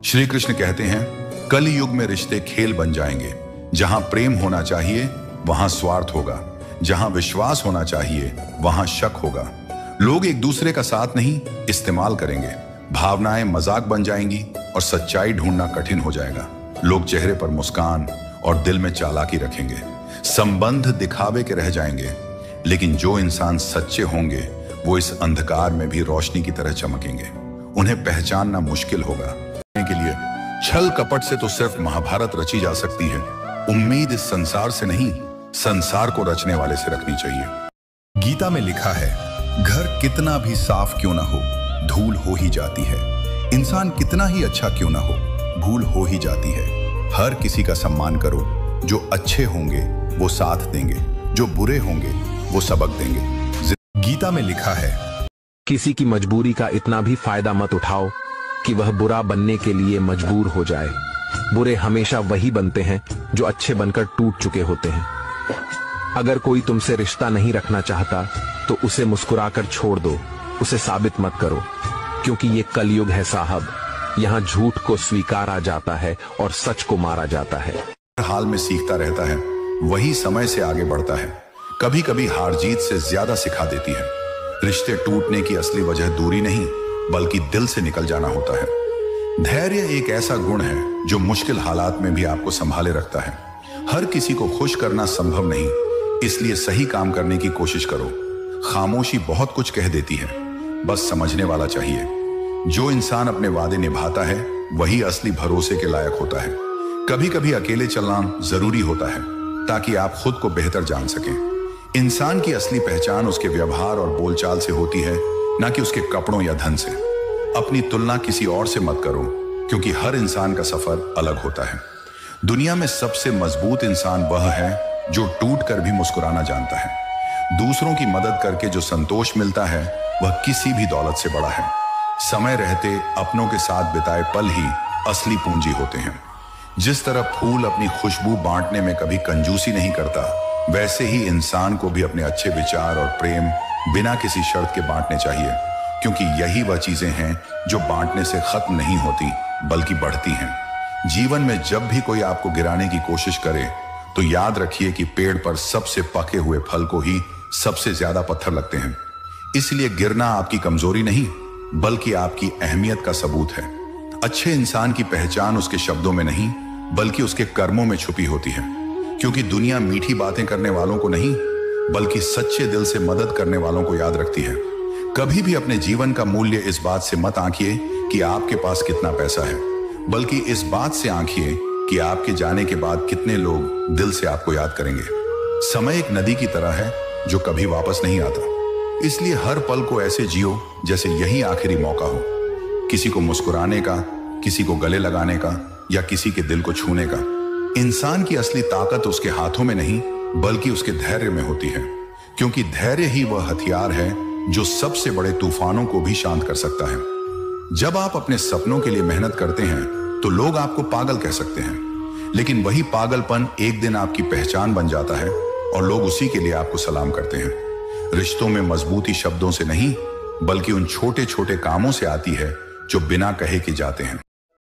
श्री कृष्ण कहते हैं, कलि युग में रिश्ते खेल बन जाएंगे। जहां प्रेम होना चाहिए वहां स्वार्थ होगा, जहां विश्वास होना चाहिए वहां शक होगा। लोग एक दूसरे का साथ नहीं इस्तेमाल करेंगे, भावनाएं मजाक बन जाएंगी और सच्चाई ढूंढना कठिन हो जाएगा। लोग चेहरे पर मुस्कान और दिल में चालाकी रखेंगे, संबंध दिखावे के रह जाएंगे, लेकिन जो इंसान सच्चे होंगे वो इस अंधकार में भी रोशनी की तरह चमकेंगे। उन्हें पहचानना मुश्किल होगा। के लिए छल कपट से तो सिर्फ महाभारत रची जा सकती है। उम्मीद इस संसार से नहीं, संसार को रचने वाले से रखनी चाहिए। गीता में लिखा है, घर कितना भी साफ क्यों ना हो, धूल हो ही जाती है। इंसान कितना ही अच्छा क्यों ना हो, भूल हो ही जाती है। हर किसी का सम्मान करो। जो अच्छे होंगे वो साथ देंगे, जो बुरे होंगे वो सबक देंगे। गीता में लिखा है, किसी की मजबूरी का इतना भी फायदा मत उठाओ कि वह बुरा बनने के लिए मजबूर हो जाए। बुरे हमेशा वही बनते हैं जो अच्छे बनकर टूट चुके होते हैं। अगर कोई तुमसे रिश्ता नहीं रखना चाहता तो उसे मुस्कुराकर छोड़ दो, उसे साबित मत करो, क्योंकि ये कलयुग है साहब। यहाँ झूठ को स्वीकारा जाता है और सच को मारा जाता है। हर हाल में सीखता रहता है, वही समय से आगे बढ़ता है। कभी कभी हार जीत से ज्यादा सिखा देती है। रिश्ते टूटने की असली वजह दूरी नहीं बल्कि दिल से निकल जाना होता है। धैर्य एक ऐसा गुण है जो मुश्किल हालात में भी आपको संभाले रखता है। हर किसी को खुश करना संभव नहीं, इसलिए सही काम करने की कोशिश करो। खामोशी बहुत कुछ कह देती है, बस समझने वाला चाहिए। जो इंसान अपने वादे निभाता है वही असली भरोसे के लायक होता है। कभी कभी अकेले चलना जरूरी होता है ताकि आप खुद को बेहतर जान सकें। इंसान की असली पहचान उसके व्यवहार और बोलचाल से होती है, ना कि उसके कपड़ों या धन से। अपनी तुलना किसी और से मत करो, क्योंकि हर इंसान का सफर अलग होता है। दुनिया में सबसे मजबूत इंसान वह है जो टूट कर भी मुस्कुराना जानता है। दूसरों की मदद करके जो संतोष मिलता है वह किसी भी दौलत से बड़ा है। समय रहते अपनों के साथ बिताए पल ही असली पूंजी होते हैं। जिस तरह फूल अपनी खुशबू बांटने में कभी कंजूसी नहीं करता, वैसे ही इंसान को भी अपने अच्छे विचार और प्रेम बिना किसी शर्त के बांटने चाहिए, क्योंकि यही वह चीजें हैं जो बांटने से खत्म नहीं होती बल्कि बढ़ती हैं। जीवन में जब भी कोई आपको गिराने की कोशिश करे तो याद रखिए कि पेड़ पर सबसे पके हुए फल को ही सबसे ज्यादा पत्थर लगते हैं। इसलिए गिरना आपकी कमजोरी नहीं बल्कि आपकी अहमियत का सबूत है। अच्छे इंसान की पहचान उसके शब्दों में नहीं बल्कि उसके कर्मों में छुपी होती है, क्योंकि दुनिया मीठी बातें करने वालों को नहीं बल्कि सच्चे दिल से मदद करने वालों को याद रखती है। कभी भी अपने जीवन का मूल्य इस बात से मत आंकिए कि आपके पास कितना पैसा है, बल्कि इस बात से आंकिए कि आपके जाने के बाद कितने लोग दिल से आपको याद करेंगे। समय एक नदी की तरह है जो कभी वापस नहीं आता, इसलिए हर पल को ऐसे जियो जैसे यही आखिरी मौका हो। किसी को मुस्कुराने का, किसी को गले लगाने का या किसी के दिल को छूने का। इंसान की असली ताकत उसके हाथों में नहीं बल्कि उसके धैर्य में होती है, क्योंकि धैर्य ही वह हथियार है जो सबसे बड़े तूफानों को भी शांत कर सकता है। जब आप अपने सपनों के लिए मेहनत करते हैं तो लोग आपको पागल कह सकते हैं, लेकिन वही पागलपन एक दिन आपकी पहचान बन जाता है और लोग उसी के लिए आपको सलाम करते हैं। रिश्तों में मजबूती शब्दों से नहीं बल्कि उन छोटे छोटे कामों से आती है जो बिना कहे के जाते हैं।